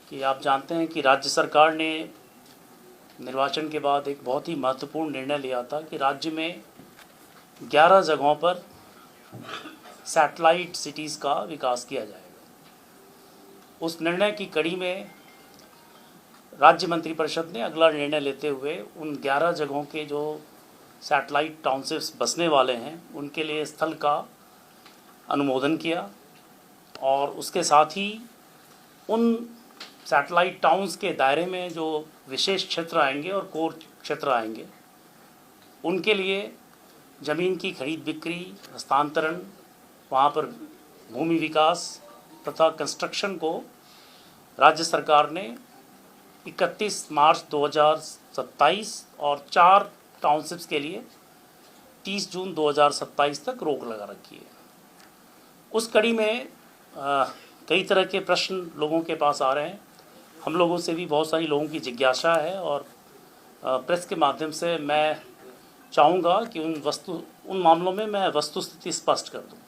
कि आप जानते हैं कि राज्य सरकार ने निर्वाचन के बाद एक बहुत ही महत्वपूर्ण निर्णय लिया था कि राज्य में 11 जगहों पर सैटेलाइट सिटीज़ का विकास किया जाएगा। उस निर्णय की कड़ी में राज्य मंत्रिपरिषद ने अगला निर्णय लेते हुए उन 11 जगहों के जो सैटेलाइट टाउनशिप्स बसने वाले हैं उनके लिए स्थल का अनुमोदन किया और उसके साथ ही उन सैटेलाइट टाउन्स के दायरे में जो विशेष क्षेत्र आएंगे और कोर क्षेत्र आएंगे उनके लिए ज़मीन की खरीद बिक्री, हस्तांतरण, वहाँ पर भूमि विकास तथा कंस्ट्रक्शन को राज्य सरकार ने 31 मार्च 2027 और 4 टाउनशिप्स के लिए 30 जून 2027 तक रोक लगा रखी है। उस कड़ी में कई तरह के प्रश्न लोगों के पास आ रहे हैं। हम लोगों से भी बहुत सारी लोगों की जिज्ञासा है और प्रेस के माध्यम से मैं चाहूँगा कि उन मामलों में मैं वस्तुस्थिति स्पष्ट कर दूँ।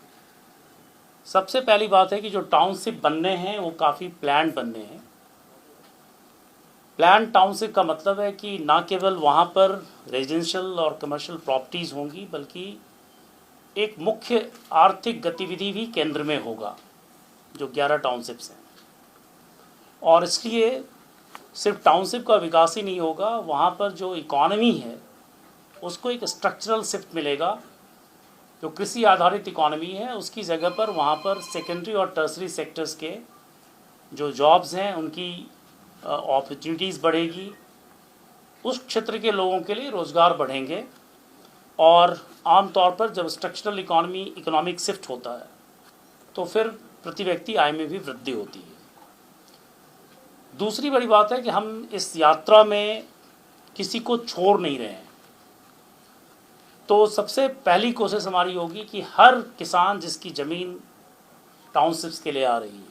सबसे पहली बात है कि जो टाउनशिप बनने हैं वो काफ़ी प्लान्ड बनने हैं। प्लान टाउनशिप का मतलब है कि ना केवल वहाँ पर रेजिडेंशियल और कमर्शियल प्रॉपर्टीज़ होंगी बल्कि एक मुख्य आर्थिक गतिविधि भी केंद्र में होगा, जो 11 टाउनशिप्स हैं। और इसलिए सिर्फ टाउनशिप का विकास ही नहीं होगा, वहाँ पर जो इकॉनमी है उसको एक स्ट्रक्चरल शिफ्ट मिलेगा। जो कृषि आधारित इकॉनमी है उसकी जगह पर वहाँ पर सेकेंडरी और टर्सरी सेक्टर्स के जो जॉब्स हैं उनकी अपॉर्चुनिटीज़ बढ़ेगी, उस क्षेत्र के लोगों के लिए रोज़गार बढ़ेंगे। और आमतौर पर जब स्ट्रक्चरल इकोनॉमिक शिफ्ट होता है तो फिर प्रति व्यक्ति आय में भी वृद्धि होती है। दूसरी बड़ी बात है कि हम इस यात्रा में किसी को छोड़ नहीं रहे हैं। तो सबसे पहली कोशिश हमारी होगी कि हर किसान जिसकी ज़मीन टाउनशिप्स के लिए आ रही है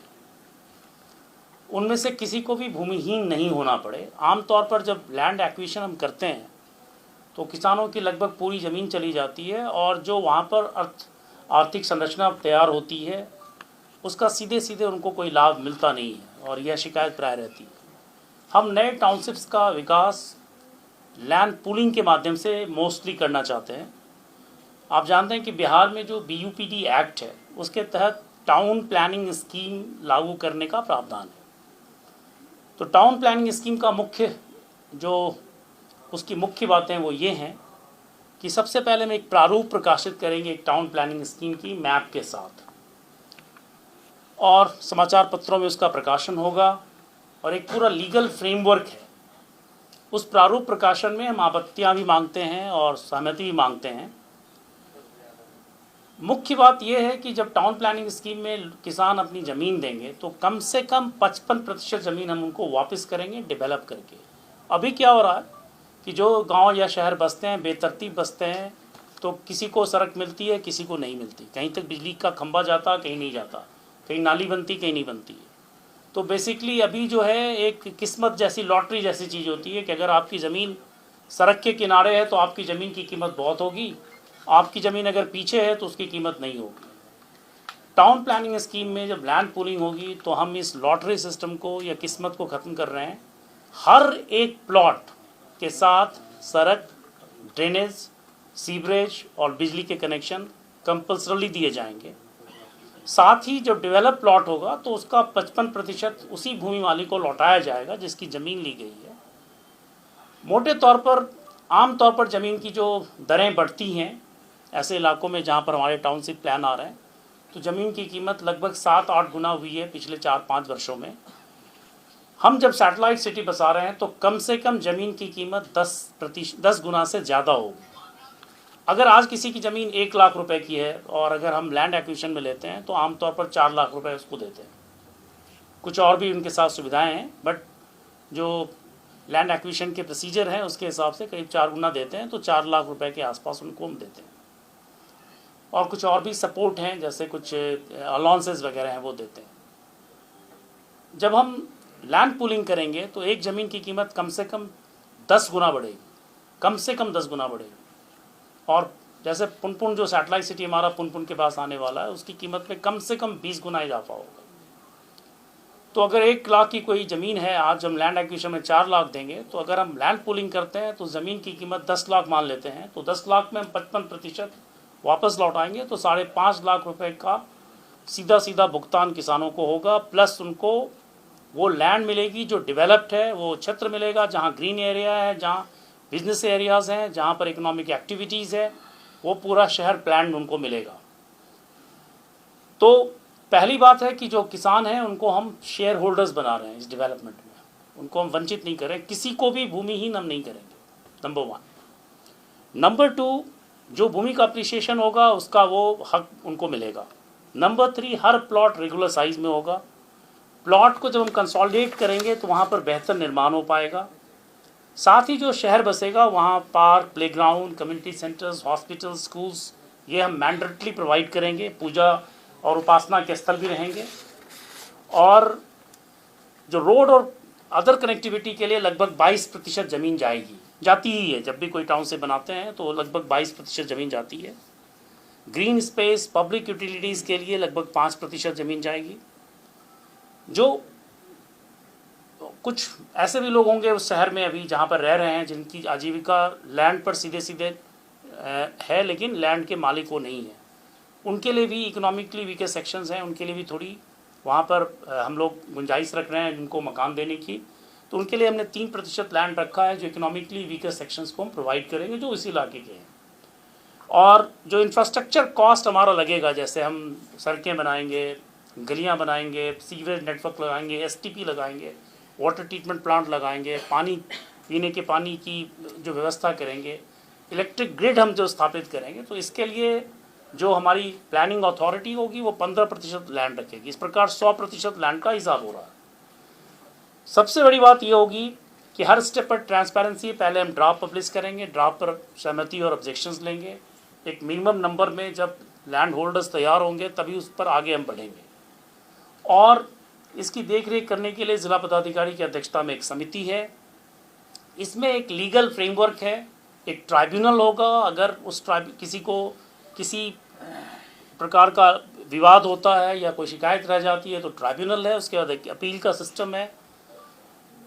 उनमें से किसी को भी भूमिहीन नहीं होना पड़े। आमतौर पर जब लैंड एक्विजिशन हम करते हैं तो किसानों की लगभग पूरी ज़मीन चली जाती है और जो वहाँ पर आर्थिक संरचना तैयार होती है उसका सीधे सीधे उनको कोई लाभ मिलता नहीं है और यह शिकायत प्राय रहती है। हम नए टाउनशिप्स का विकास लैंड पूलिंग के माध्यम से मोस्टली करना चाहते हैं। आप जानते हैं कि बिहार में जो BUPD एक्ट है उसके तहत टाउन प्लानिंग स्कीम लागू करने का प्रावधान है। तो टाउन प्लानिंग स्कीम का उसकी मुख्य बातें वो ये हैं कि सबसे पहले हम एक प्रारूप प्रकाशित करेंगे एक टाउन प्लानिंग स्कीम की मैप के साथ, और समाचार पत्रों में उसका प्रकाशन होगा और एक पूरा लीगल फ्रेमवर्क है। उस प्रारूप प्रकाशन में हम आपत्तियां भी मांगते हैं और सहमति भी मांगते हैं। मुख्य बात यह है कि जब टाउन प्लानिंग स्कीम में किसान अपनी ज़मीन देंगे तो कम से कम 55% ज़मीन हम उनको वापस करेंगे डेवलप करके। अभी क्या हो रहा है कि जो गांव या शहर बसते हैं बेतरतीब बसते हैं, तो किसी को सड़क मिलती है किसी को नहीं मिलती, कहीं तक बिजली का खंभा जाता कहीं नहीं जाता, कहीं नाली बनती कहीं नहीं बनती है। तो बेसिकली अभी जो है एक किस्मत जैसी लॉटरी जैसी चीज़ होती है कि अगर आपकी ज़मीन सड़क के किनारे है तो आपकी ज़मीन की कीमत बहुत होगी, आपकी ज़मीन अगर पीछे है तो उसकी कीमत नहीं होगी। टाउन प्लानिंग स्कीम में जब लैंड पूलिंग होगी तो हम इस लॉटरी सिस्टम को या किस्मत को ख़त्म कर रहे हैं। हर एक प्लॉट के साथ सड़क, ड्रेनेज, सीवरेज और बिजली के कनेक्शन कंपल्सरली दिए जाएंगे। साथ ही जब डेवलप प्लॉट होगा तो उसका 55% उसी भूमि मालिक को लौटाया जाएगा जिसकी ज़मीन ली गई है। मोटे तौर पर आम तौर पर ज़मीन की जो दरें बढ़ती हैं ऐसे इलाकों में जहाँ पर हमारे टाउनशिप प्लान आ रहे हैं, तो ज़मीन की कीमत लगभग 7-8 गुना हुई है पिछले 4-5 वर्षों में। हम जब सैटेलाइट सिटी बसा रहे हैं तो कम से कम ज़मीन की कीमत 10 गुना से ज़्यादा होगी। अगर आज किसी की ज़मीन 1 लाख रुपए की है और अगर हम लैंड एक्विजिशन में लेते हैं तो आमतौर पर 4 लाख रुपए उसको देते हैं। कुछ और भी उनके साथ सुविधाएं हैं, बट जो लैंड एक्विजिशन के प्रोसीजर हैं उसके हिसाब से करीब 4 गुना देते हैं, तो 4 लाख रुपए के आसपास उनको हम देते हैं। और कुछ और भी सपोर्ट हैं, जैसे कुछ अलाउंसेस वगैरह हैं वो देते हैं। जब हम लैंड पूलिंग करेंगे तो एक ज़मीन की कीमत कम से कम 10 गुना बढ़ेगी, कम से कम 10 गुना बढ़ेगी। और जैसे पुनपुन जो सैटेलाइट सिटी हमारा पुनपुन के पास आने वाला है उसकी कीमत में कम से कम 20 गुना इजाफा होगा। तो अगर 1 लाख की कोई ज़मीन है, आज हम लैंड एक्विजिशन में 4 लाख देंगे, तो अगर हम लैंड पूलिंग करते हैं तो ज़मीन की कीमत 10 लाख मान लेते हैं, तो 10 लाख में हम 55% वापस लौटाएंगे, तो 5.5 लाख रुपए का सीधा सीधा भुगतान किसानों को होगा, प्लस उनको वो लैंड मिलेगी जो डेवलप्ड है, वो क्षेत्र मिलेगा जहाँ ग्रीन एरिया है, जहाँ बिजनेस एरियाज़ हैं, जहाँ पर इकोनॉमिक एक्टिविटीज़ है, वो पूरा शहर प्लान उनको मिलेगा। तो पहली बात है कि जो किसान हैं उनको हम शेयर होल्डर्स बना रहे हैं इस डेवलपमेंट में, उनको हम वंचित नहीं करें, किसी को भी भूमिहीन हम नहीं करेंगे, नंबर 1। नंबर 2, जो भूमि का अप्रिसिएशन होगा उसका वो हक उनको मिलेगा। नंबर 3, हर प्लॉट रेगुलर साइज में होगा। प्लॉट को जब हम कंसोलिडेट करेंगे तो वहाँ पर बेहतर निर्माण हो पाएगा। साथ ही जो शहर बसेगा वहाँ park, playground, community centres, hospital, schools, ये हम मैंडेटली प्रोवाइड करेंगे। पूजा और उपासना के स्थल भी रहेंगे। और जो रोड और अदर कनेक्टिविटी के लिए लगभग 22% ज़मीन जाती ही है। जब भी कोई टाउन से बनाते हैं तो लगभग 22% ज़मीन जाती है। ग्रीन स्पेस, पब्लिक यूटिलिटीज़ के लिए लगभग 5% ज़मीन जाएगी। जो कुछ ऐसे भी लोग होंगे उस शहर में अभी जहाँ पर रह रहे हैं जिनकी आजीविका लैंड पर सीधे है, लेकिन लैंड के मालिक वो नहीं है, उनके लिए भी इकोनॉमिकली वीकर सेक्शंस हैं, उनके लिए भी थोड़ी वहाँ पर हम लोग गुंजाइश रख रहे हैं उनको मकान देने की। तो उनके लिए हमने 3% लैंड रखा है जो इकोनॉमिकली वीकर सेक्शंस को हम प्रोवाइड करेंगे जो इसी इलाके के हैं। और जो इंफ्रास्ट्रक्चर कॉस्ट हमारा लगेगा, जैसे हम सड़कें बनाएंगे, गलियाँ बनाएंगे, सीवरेज नेटवर्क लगाएंगे, STP लगाएंगे, वाटर ट्रीटमेंट प्लांट लगाएंगे, पानी पीने के पानी की जो व्यवस्था करेंगे, इलेक्ट्रिक ग्रिड हम जो स्थापित करेंगे, तो इसके लिए जो हमारी प्लानिंग अथॉरिटी होगी वो 15% लैंड रखेगी। इस प्रकार 100% लैंड का हिसाब हो रहा है। सबसे बड़ी बात ये होगी कि हर स्टेप पर ट्रांसपेरेंसी, पहले हम ड्राफ्ट पब्लिश करेंगे, ड्राफ्ट पर सहमति और ऑब्जेक्शंस लेंगे, एक मिनिमम नंबर में जब लैंड होल्डर्स तैयार होंगे तभी उस पर आगे हम बढ़ेंगे। और इसकी देखरेख करने के लिए जिला पदाधिकारी की अध्यक्षता में एक समिति है। इसमें एक लीगल फ्रेमवर्क है, एक ट्राइब्यूनल होगा। अगर उस किसी को किसी प्रकार का विवाद होता है या कोई शिकायत रह जाती है तो ट्राइब्यूनल है, उसके बाद एक अपील का सिस्टम है।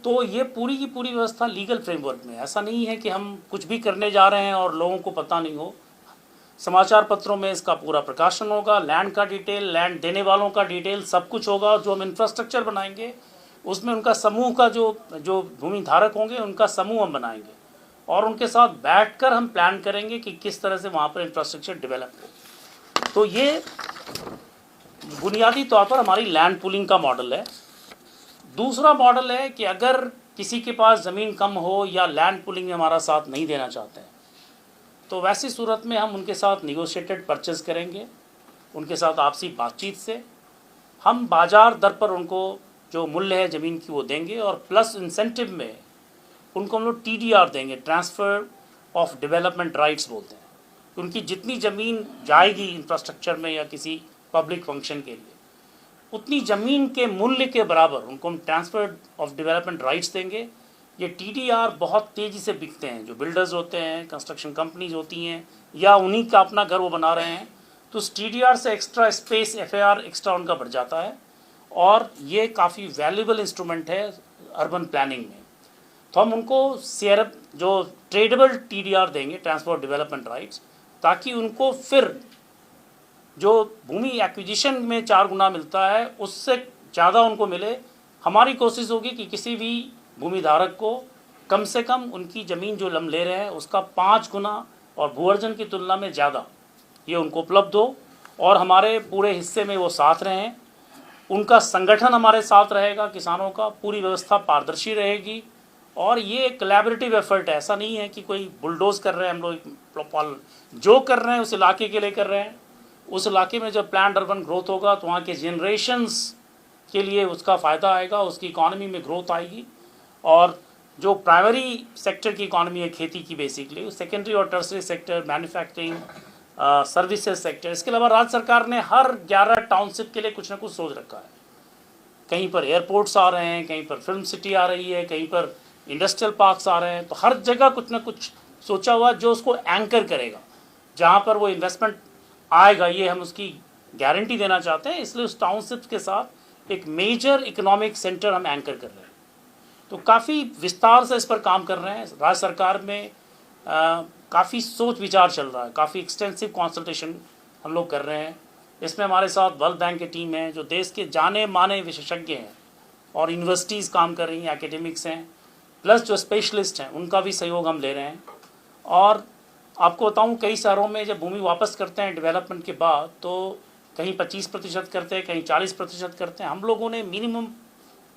तो ये पूरी की पूरी व्यवस्था लीगल फ्रेमवर्क में। ऐसा नहीं है कि हम कुछ भी करने जा रहे हैं और लोगों को पता नहीं हो। समाचार पत्रों में इसका पूरा प्रकाशन होगा, लैंड का डिटेल, लैंड देने वालों का डिटेल, सब कुछ होगा। जो हम इंफ्रास्ट्रक्चर बनाएंगे उसमें उनका समूह का जो भूमि धारक होंगे उनका समूह हम बनाएंगे और उनके साथ बैठकर हम प्लान करेंगे कि किस तरह से वहाँ पर इंफ्रास्ट्रक्चर डेवलप हो। तो ये बुनियादी तौर पर हमारी लैंड पूलिंग का मॉडल है। दूसरा मॉडल है कि अगर किसी के पास ज़मीन कम हो या लैंड पूलिंग में हमारा साथ नहीं देना चाहते हैं तो वैसी सूरत में हम उनके साथ निगोशिएटेड परचेज़ करेंगे। उनके साथ आपसी बातचीत से हम बाज़ार दर पर उनको जो मूल्य है ज़मीन की वो देंगे और प्लस इंसेंटिव में उनको हम लोग TDR देंगे, ट्रांसफ़र ऑफ डेवलपमेंट राइट्स बोलते हैं। उनकी जितनी ज़मीन जाएगी इंफ्रास्ट्रक्चर में या किसी पब्लिक फंक्शन के लिए उतनी ज़मीन के मूल्य के बराबर उनको हम ट्रांसफ़र ऑफ डेवलपमेंट राइट्स देंगे। ये TDR बहुत तेज़ी से बिकते हैं। जो बिल्डर्स होते हैं, कंस्ट्रक्शन कंपनीज होती हैं या उन्हीं का अपना घर वो बना रहे हैं, तो उस TDR से एक्स्ट्रा स्पेस FAR एक्स्ट्रा उनका बढ़ जाता है और ये काफ़ी वैल्यूबल इंस्ट्रूमेंट है अर्बन प्लानिंग में। तो हम उनको जो ट्रेडेबल TDR देंगे, ट्रांसफर ऑफ डेवलपमेंट राइट्स, ताकि उनको फिर जो भूमि एक्विजिशन में 4 गुना मिलता है उससे ज़्यादा उनको मिले। हमारी कोशिश होगी कि किसी भी भूमि धारक को कम से कम उनकी ज़मीन जो हम ले रहे हैं उसका 5 गुना और भू अर्जन की तुलना में ज़्यादा ये उनको उपलब्ध हो और हमारे पूरे हिस्से में वो साथ रहें। उनका संगठन हमारे साथ रहेगा, किसानों का पूरी व्यवस्था पारदर्शी रहेगी और ये कोलैबोरेटिव एफर्ट है। ऐसा नहीं है कि कोई बुलडोज कर रहे हैं, हम लोग जो कर रहे हैं उस इलाके के लिए कर रहे हैं। उस इलाके में जब प्लान्ड अर्बन ग्रोथ होगा तो वहाँ के जनरेशन्स के लिए उसका फ़ायदा आएगा, उसकी इकॉनमी में ग्रोथ आएगी। और जो प्राइमरी सेक्टर की इकॉनमी है खेती की बेसिकली, सेकेंडरी और tertiary sector, manufacturing, services sector, इसके अलावा राज्य सरकार ने हर 11 टाउनशिप के लिए कुछ ना कुछ सोच रखा है। कहीं पर एयरपोर्ट्स आ रहे हैं, कहीं पर फिल्म सिटी आ रही है, कहीं पर इंडस्ट्रियल पार्क्स आ रहे हैं। तो हर जगह कुछ ना कुछ सोचा हुआ जो उसको एंकर करेगा, जहाँ पर वो इन्वेस्टमेंट आएगा, ये हम उसकी गारंटी देना चाहते हैं। इसलिए उस टाउनशिप के साथ एक मेजर इकोनॉमिक सेंटर हम एंकर कर रहे हैं। तो काफ़ी विस्तार से इस पर काम कर रहे हैं। राज्य सरकार में काफ़ी सोच विचार चल रहा है, काफ़ी एक्सटेंसिव कंसल्टेशन हम लोग कर रहे हैं। इसमें हमारे साथ वर्ल्ड बैंक की टीम है, जो देश के जाने माने विशेषज्ञ हैं, और यूनिवर्सिटीज़ काम कर रही हैं, एकेडमिक्स हैं, प्लस जो स्पेशलिस्ट हैं उनका भी सहयोग हम ले रहे हैं। और आपको बताऊं, कई शहरों में जब भूमि वापस करते हैं डेवलपमेंट के बाद, तो कहीं 25% करते हैं, कहीं 40% करते हैं। हम लोगों ने मिनिमम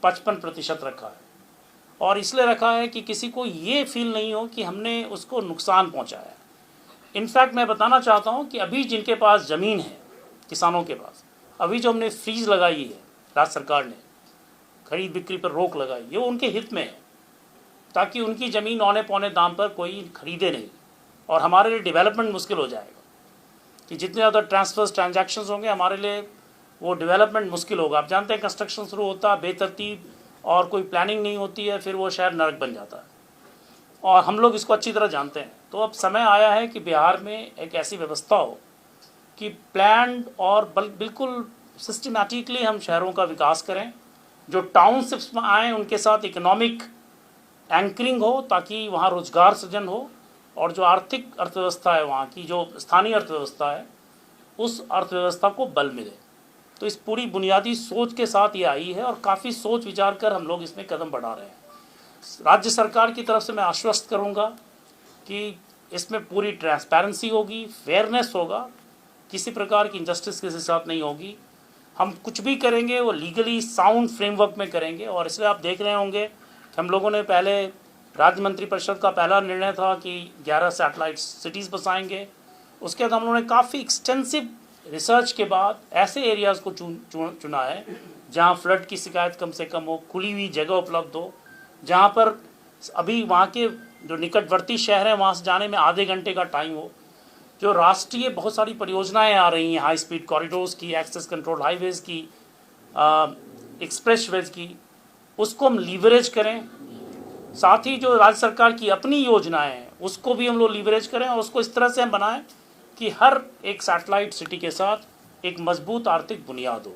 55% रखा है, और इसलिए रखा है कि किसी को ये फील नहीं हो कि हमने उसको नुकसान पहुंचाया। इनफैक्ट मैं बताना चाहता हूं कि अभी जिनके पास ज़मीन है, किसानों के पास, अभी जो हमने फ्रीज लगाई है, राज्य सरकार ने खरीद बिक्री पर रोक लगाई, ये उनके हित में है, ताकि उनकी ज़मीन औने पौने दाम पर कोई खरीदे नहीं, और हमारे लिए डेवलपमेंट मुश्किल हो जाएगा कि जितने ज़्यादा ट्रांसफर्स ट्रांजैक्शंस होंगे, हमारे लिए वो डेवलपमेंट मुश्किल होगा। आप जानते हैं, कंस्ट्रक्शन शुरू होता है बेतरतीब और कोई प्लानिंग नहीं होती है, फिर वो शहर नरक बन जाता है, और हम लोग इसको अच्छी तरह जानते हैं। तो अब समय आया है कि बिहार में एक ऐसी व्यवस्था हो कि प्लान्ड और बिल्कुल सिस्टमैटिकली हम शहरों का विकास करें। जो टाउनशिप्स में आएँ उनके साथ इकोनॉमिक एंकरिंग हो, ताकि वहाँ रोजगार सृजन हो, और जो आर्थिक अर्थव्यवस्था है वहाँ की, जो स्थानीय अर्थव्यवस्था है, उस अर्थव्यवस्था को बल मिले। तो इस पूरी बुनियादी सोच के साथ ये आई है, और काफ़ी सोच विचार कर हम लोग इसमें कदम बढ़ा रहे हैं। राज्य सरकार की तरफ से मैं आश्वस्त करूँगा कि इसमें पूरी ट्रांसपेरेंसी होगी, फेयरनेस होगा, किसी प्रकार की इंजस्टिस किसी साथ नहीं होगी। हम कुछ भी करेंगे वो लीगली साउंड फ्रेमवर्क में करेंगे। और इसलिए आप देख रहे होंगे कि हम लोगों ने पहले राज्य मंत्रिपरिषद का पहला निर्णय था कि 11 सैटेलाइट सिटीज़ बसाएंगे। उसके बाद हम लोगों ने काफ़ी एक्सटेंसिव रिसर्च के बाद ऐसे एरियाज़ को चुना है जहाँ फ्लड की शिकायत कम से कम हो, खुली हुई जगह उपलब्ध हो, जहाँ पर अभी वहाँ के जो निकटवर्ती शहर हैं वहाँ से जाने में आधे घंटे का टाइम हो। जो राष्ट्रीय बहुत सारी परियोजनाएं आ रही हैं, हाई स्पीड कॉरिडोर्स की, एक्सेस कंट्रोल हाईवेज़ की, एक्सप्रेसवेज की, उसको हम लीवरेज करें। साथ ही जो राज्य सरकार की अपनी योजनाएं हैं उसको भी हम लोग लीवरेज करें, और उसको इस तरह से हम बनाएं कि हर एक सैटेलाइट सिटी के साथ एक मजबूत आर्थिक बुनियाद हो।